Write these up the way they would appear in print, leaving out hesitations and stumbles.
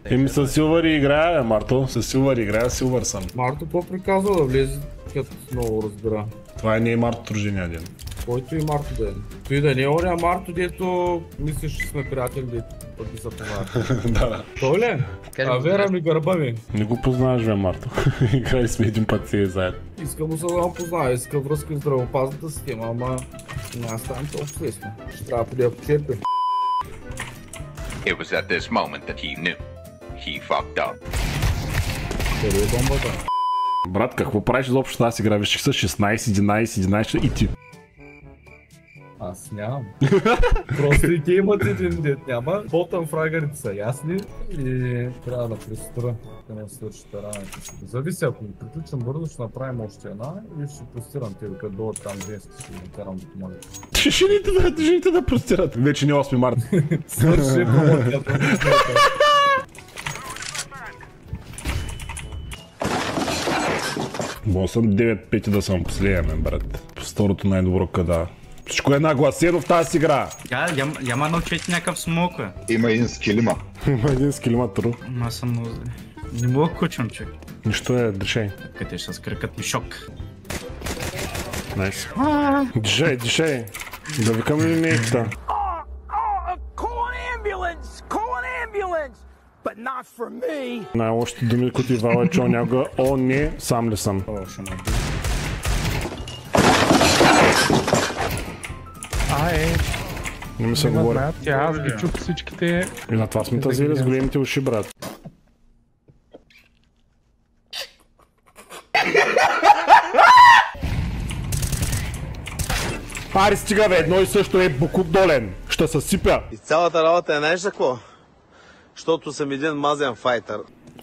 Еми с Силвър играя, Марто. С Силвър играя, Силвър съм. Марто какво приказва да влезе, като много разбира? Това не е Марто рождения ден. Който и Марто да е. Той да не е оня Марто, дето мислиш, че сме приятели, дето пък ги са познават. Да. Той ли? А Вера ми гърба ми. Не го познаваш, бе, Марто. Играли сме един път си заедно. Иска му се да го познава, иска връзка с здравеопазната система, ама няма стане толкова лесно. Ще трябва да почерпим. It was at this moment that he knew. He fucked up. Къде е бомбата? Брат, какво правиш изобщо тази игра? Виж, че са 16, 11, 11 и ти. Аз нямам. Просто и те имат един дет няма. Ботъм фрагарите са ясни и трябва да престра да не свърши тараните. Зависи, ако приключим бързо, ще направим още една и ще простирам те, докато долът там женски ще ги карам да помогат. Жените да простират. Вече не 8 марта. Свърши промоцията. 9-5 да съм последен, брат. Второто най-добро къда. Всичко е нагласено в тази игра. Яма научите някакъв смок, бе. Има един скилима. Има един скилима тру. Ма съм много зле. Не мога да кучвам, човек. Нищо е, дишай. Къде ще с кръкът ми шок. Найс. Дишай, дишай. Да викам ли не екта? Най-лошите думи, които Ивала е чул някога. О, не, сам ли съм? Не ми се говори. Аз ги чух всичките. И на това сме тазили с големите уши, брат. Ари стига, бе, едно и също е Букук долен. Ще се сипя. И цялата работа е знаеш за какво? Защото съм един мазен файтър.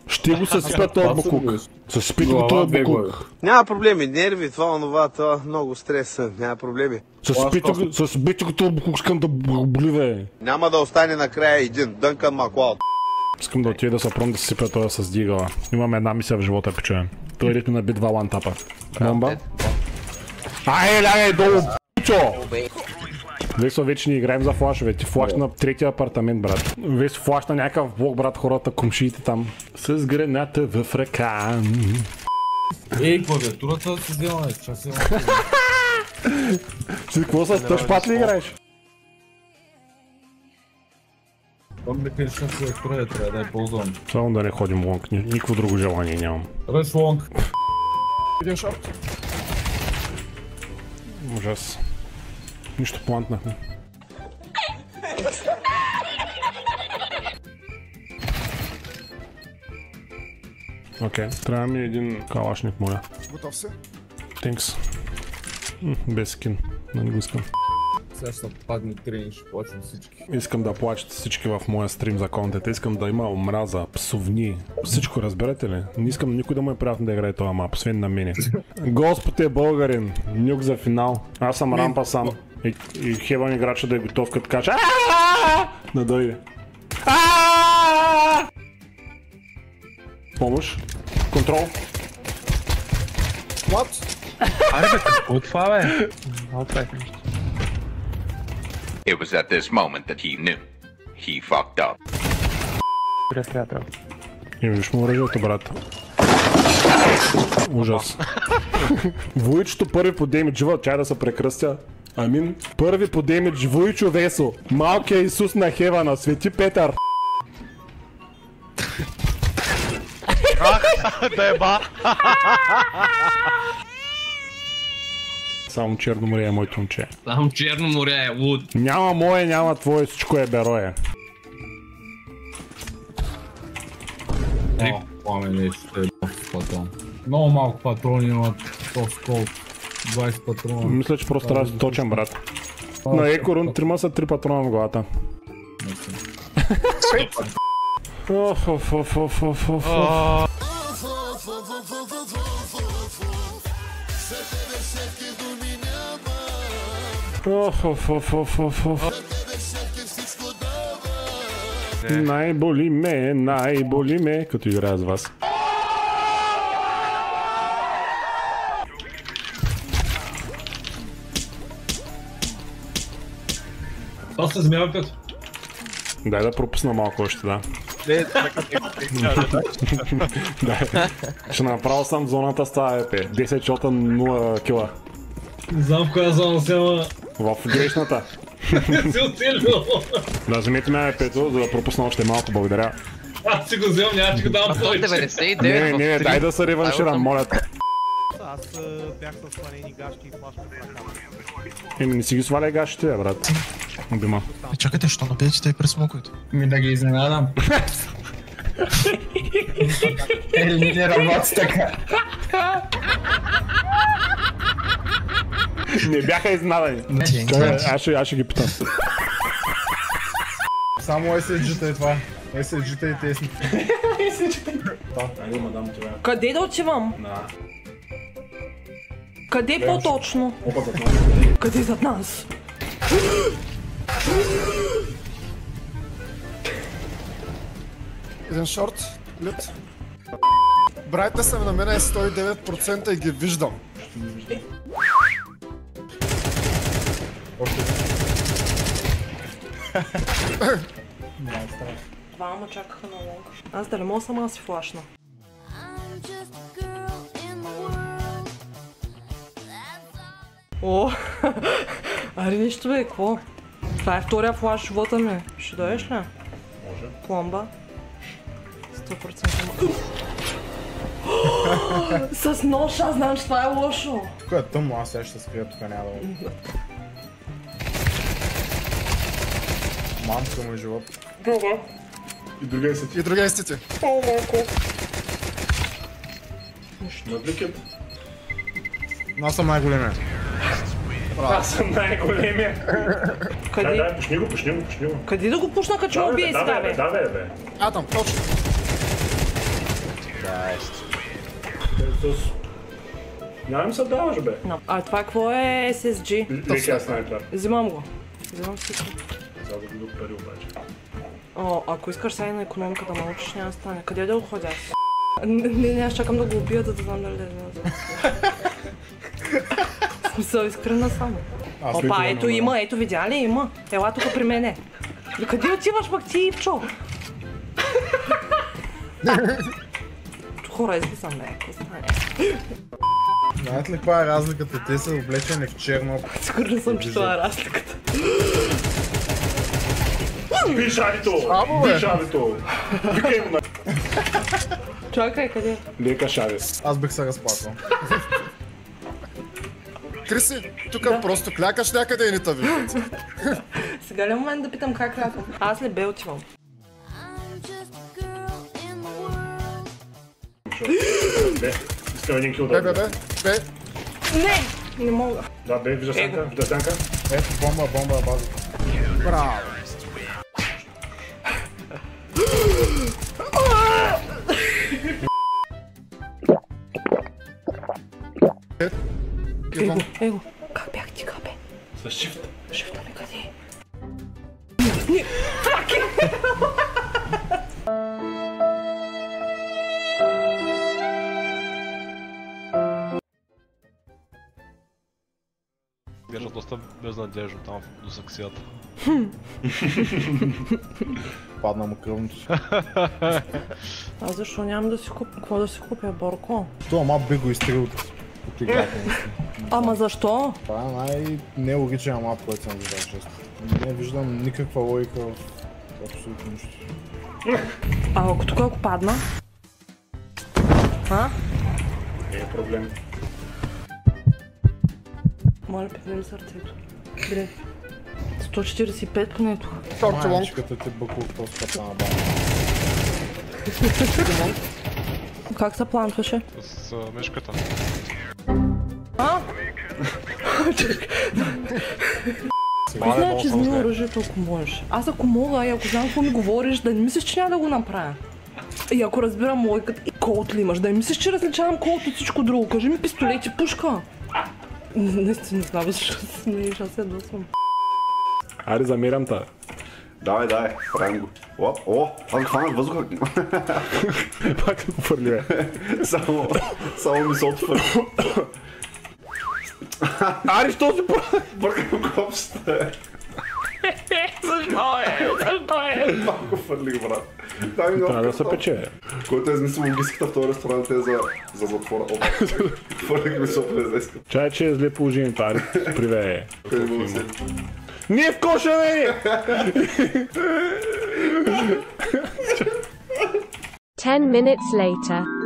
Ще го съсипя този Букук. Съсипите го този Букук. Няма проблеми, нерви, това, много стрес, няма проблеми. Съсипите го този Букук, искам да боли, бе. Няма да остане накрая един, Дънкан Маклауд. Искам да отида да се пром да сипя този с дигала. Имам една мисия в живота, пичуем. Той ритми наби 2 лантапа. Бомба. Ай, лягай долу, пичо! Весо, вече не играем за флашове. Ти флаш на третия апартамент, брат. Весо, флаш на някакъв блок, брат, хората, комшиите там. С граната в ръка. Ей, клавиатурата си взема, час е. Ти какво с тъжпад ли играеш? Там да кажеш на клавиатура, трябва да я ползвам. Само да не ходим лонг, никакво друго желание нямам. Ръш лонг. Идем шапт. Ужас. Нищо плантнахме. Окей, трябва ми един калашник, моля. Готов си? Тинкс. Без скин, да не го искам. Сега ще падне тренинг, ще плачем всички. Искам да плачете всички в моя стрим за контент. Искам да има омраза, псовни. Всичко, разберете ли? Не искам никой да му е приятно да играе това мап, освен на мене. Господ е българин. Нюк за финал. Аз съм рампа сам. И хеван играча да е готов, като кача. Да дойде. Помощ. Контрол. What? Аре бе, какво това бе? Много правих нещо. It was at this moment that he knew. He fucked up. Приятел. И виж му оръжието, брат. Ужас. Войчето първи по демидж, чай да се прекръстя. Амин. Първи по демидж, Войчо Весо. Малкият Исус на Хевана, Свети Петър. Да еба! Само Черно море е моето момче. Само Черно море е луд. Няма мое, няма твое, всичко е берое. Пламен ще е патрон. Много малко патрони имат този сколт. 20 патрона. Мисля, че просто трябва да си точен, брат. На Екорун 3 са 3 патрона в главата. Най-боли ме, като играя с вас. Това се замява път. Дай да пропусна малко още, да. Да. Ще направя сам зоната с тази епе. 10 шота, 0 кила. Не знам в коя зона си, ама... В грешната. Не си оцелил. Да, вземете ме епето, за да пропусна още малко, благодаря. Аз си го вземам, няма че го давам повече. Не, дай да се реванширам, моля те. Аз бях с свалени гащи и флашка в ръка. Еми не си ги сваляй гащите, брат. Обима. Чакайте, що набиете те и пресмоквайте? Ми да ги изненадам. Ели не работи така. Не бяха изнадани. Аз ще ги питам. Само SSG-та е това. SSG-та и тесни. Айде, мадам, това. Къде да отивам? Къде по-точно? Опа, зад нас. Къде зад нас? Един шорт, лит. Брайтна съм на мен е 109% и ги виждам. Двама чакаха на лонг. Аз да не мога сама си флашна. О, аре нищо бе, какво? Това е втория флаш в живота ми. Ще дойдеш ли? Може. Пломба. 100%. С нож, аз знам, че това е лошо. Кое е тъмно, аз сега ще се скрия тук, няма да... Мамка му е живот. Друга. И другия са ти. И другия сте ти. О, малко. Надвикет. Аз съм най-големия. Аз съм най-големия. Къде? Дай, пушни го. Къде да го пушна, като че ме убие сега, бе? Да, бе. Адам, точно. Няма ми се даваш, бе. А това какво е SSG? Лекия снайпер. Взимам го. Взимам всичко. За да го пари обаче. О, ако искаш сега на икономика да научиш, няма да стане. Къде да го ходя? Не, аз чакам да го убия, да знам дали да е назад. В смисъл, искрена само. Опа, ето има, ето видя ли? Има. Ела тук при мене. Къде отиваш пък ти, Ивчо? Хора, излизам, бе, какво стане? Знаете ли каква е разликата? Те са облечени в черно. Сигурна съм, че това е разликата. Биш авито! Викай му на... Чакай, къде? Лека шавес. Аз бих се разплакал. Криси, тук просто клякаш някъде и не те виждат. Сега ли е момент да питам как клякам? Аз ли бе отивам? Бе, искам един кил да Бе. Не! Не мога. Да, бе, вижда сянка. Ето, бомба, база. Браво. Его, как бях ти, бе? С шифт. Шифта ми къде? Бяха доста безнадежно там до саксията. Падна му кръвното. Аз защо нямам да си купя? Какво да си купя, Борко? Това мап би го изтрил от играта. Ама защо? Това е най-нелогичен мап, който съм виждал често. Не виждам никаква логика в абсолютно нищо. А ако тук ако падна? А? Не е проблем. Моля, пипнем сърцето. Бре. 145 поне тук. Майчката ти бъкува този път на бана. Как се плантваше? С мишката. А? Кой знае, че вземи оръжието, ако можеш? Аз ако мога и ако знам какво ми говориш, да не мислиш, че няма да го направя. И ако разбирам логиката, и колт ли имаш? Да не мислиш, че различавам колт от всичко друго. Кажи ми пистолет и пушка. Наистина не знам, защото аз се досвам. Аре, замерям та. Давай, правим го. О, аз го хванах въздуха. Пак се пофърли, бе. Само ми се отвърли. Аре, що си Бъркам копсата. Защо е? Малко фърлих, брат. Дай ми нов Трябва да се картоф. пече. Който е измислил логистиката в този ресторант е за затвора. Твърдих ми сопа за иска. Чай, че е зле положението, ари. Привет. Къде му да се? Не в коша, бе! 10 minutes later.